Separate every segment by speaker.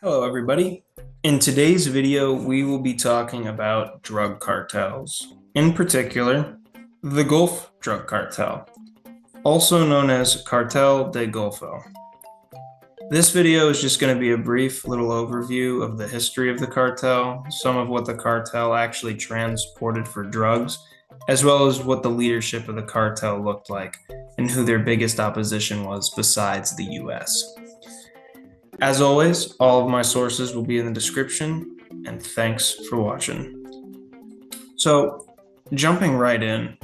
Speaker 1: Hello, everybody. In today's video, we will be talking about drug cartels. In particular, the Gulf Drug Cartel, also known as Cartel de Golfo. This video is just going to be a brief little overview of the history of the cartel, some of what the cartel actually transported for drugs, as well as what the leadership of the cartel looked like and who their biggest opposition was besides the US. As always, all of my sources will be in the description, and thanks for watching. So, jumping right in,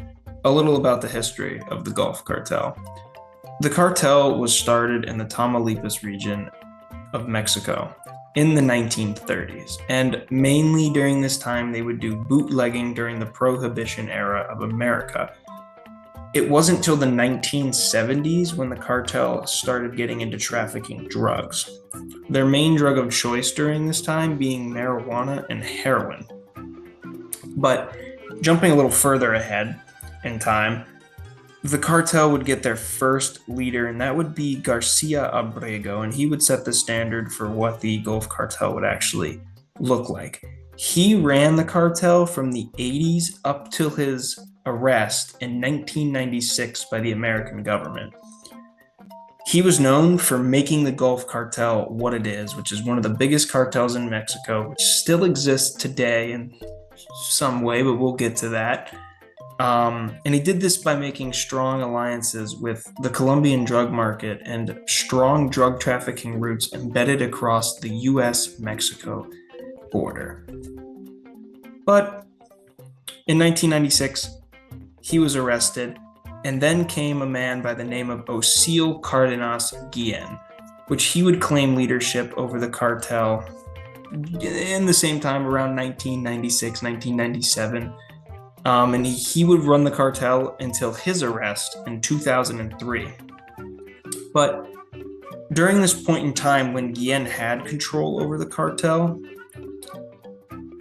Speaker 1: a little about the history of the Gulf Cartel. The cartel was started in the Tamaulipas region of Mexico in the 1930s, and mainly during this time they would do bootlegging during the Prohibition era of America. It wasn't till the 1970s when the cartel started getting into trafficking drugs. Their main drug of choice during this time being marijuana and heroin. But jumping a little further ahead in time, the cartel would get their first leader, and that would be Garcia Abrego, and he would set the standard for what the Gulf Cartel would actually look like. He ran the cartel from the 80s up till his arrest in 1996 by the American government. He was known for making the Gulf Cartel what it is, which is one of the biggest cartels in Mexico, which still exists today in some way, but we'll get to that. And he did this by making strong alliances with the Colombian drug market and strong drug trafficking routes embedded across the US-Mexico border. But in 1996, he was arrested, and then came a man by the name of Ocil Cardenas Guillen, which he would claim leadership over the cartel in the same time around 1996, 1997. And he would run the cartel until his arrest in 2003. But during this point in time when Guillen had control over the cartel,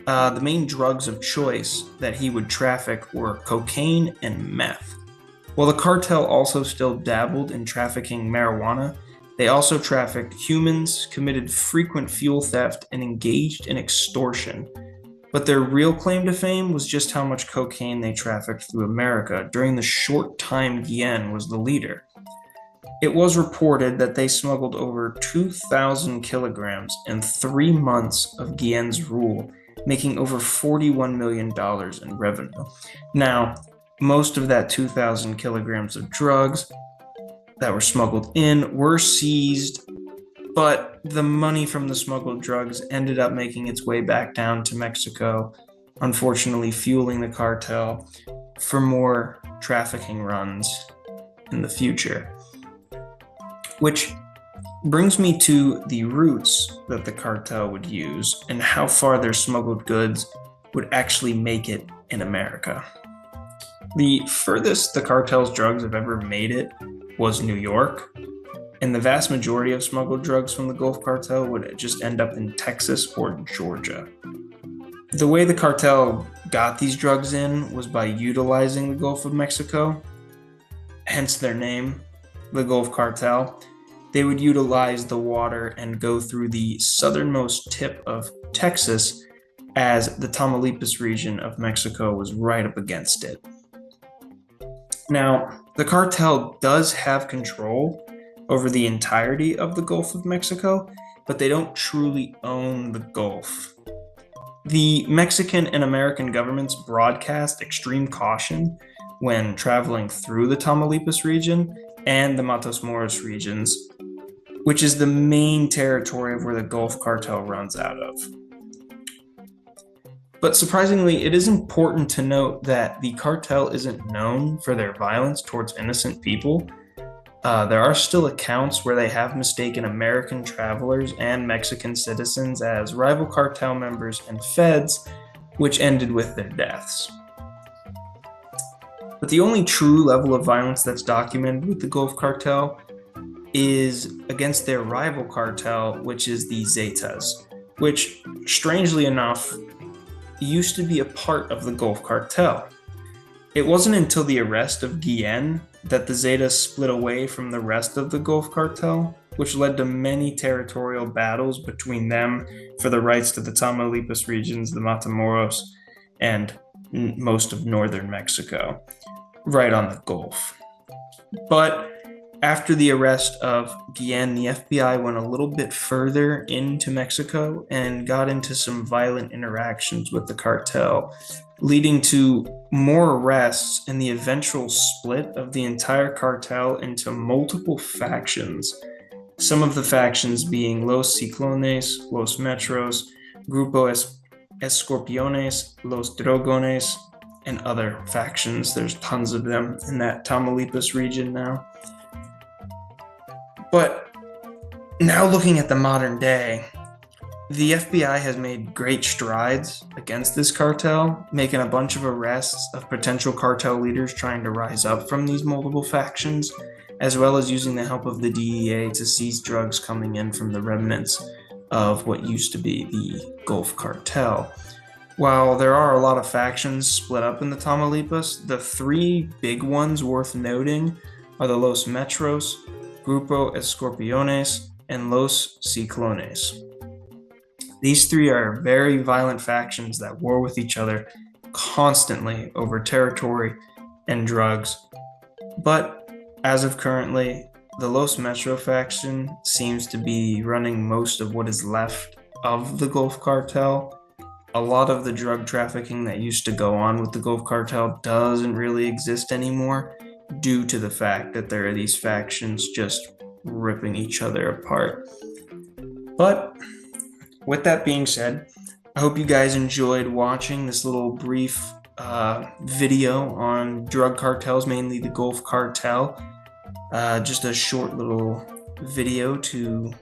Speaker 1: the main drugs of choice that he would traffic were cocaine and meth. While the cartel also still dabbled in trafficking marijuana, they also trafficked humans, committed frequent fuel theft, and engaged in extortion. But their real claim to fame was just how much cocaine they trafficked through America during the short time Guillen was the leader. It was reported that they smuggled over 2,000 kilograms in 3 months of Guillen's rule, making over $41 million in revenue. Now, most of that 2,000 kilograms of drugs that were smuggled in were seized, but the money from the smuggled drugs ended up making its way back down to Mexico, unfortunately fueling the cartel for more trafficking runs in the future. Which brings me to the routes that the cartel would use and how far their smuggled goods would actually make it in America. The furthest the cartel's drugs have ever made it was New York, and the vast majority of smuggled drugs from the Gulf Cartel would just end up in Texas or Georgia. The way the cartel got these drugs in was by utilizing the Gulf of Mexico, hence their name, the Gulf Cartel. They would utilize the water and go through the southernmost tip of Texas, as the Tamaulipas region of Mexico was right up against it. Now, the cartel does have control over the entirety of the Gulf of Mexico, but they don't truly own the Gulf. The Mexican and American governments broadcast extreme caution when traveling through the Tamaulipas region and the Matos Moros regions, which is the main territory of where the Gulf Cartel runs out of. But surprisingly, it is important to note that the cartel isn't known for their violence towards innocent people. There are still accounts where they have mistaken American travelers and Mexican citizens as rival cartel members and feds, which ended with their deaths. But the only true level of violence that's documented with the Gulf Cartel is against their rival cartel, which is the Zetas, which, strangely enough, used to be a part of the Gulf Cartel. It wasn't until the arrest of Guillen that the Zetas split away from the rest of the Gulf Cartel, which led to many territorial battles between them for the rights to the Tamaulipas regions, the Matamoros, and most of northern Mexico, right on the Gulf. But after the arrest of Guillen, the FBI went a little bit further into Mexico and got into some violent interactions with the cartel, leading to more arrests and the eventual split of the entire cartel into multiple factions. Some of the factions being Los Ciclones, Los Metros, Grupo Escorpiones, Los Drogones, and other factions. There's tons of them in that Tamaulipas region now. But now looking at the modern day, the FBI has made great strides against this cartel, making a bunch of arrests of potential cartel leaders trying to rise up from these multiple factions, as well as using the help of the DEA to seize drugs coming in from the remnants of what used to be the Gulf Cartel. While there are a lot of factions split up in the Tamaulipas, the three big ones worth noting are the Los Metros, Grupo Escorpiones, and Los Ciclones. These three are very violent factions that war with each other constantly over territory and drugs. But as of currently, the Los Metro faction seems to be running most of what is left of the Gulf Cartel. A lot of the drug trafficking that used to go on with the Gulf Cartel doesn't really exist anymore due to the fact that there are these factions just ripping each other apart. But with that being said, I hope you guys enjoyed watching this little brief video on drug cartels, mainly the Gulf Cartel. Just a short little video to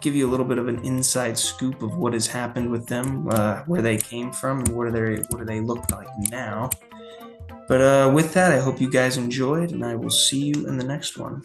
Speaker 1: give you a little bit of an inside scoop of what has happened with them, where they came from, and what do they look like now. But with that, I hope you guys enjoyed, and I will see you in the next one.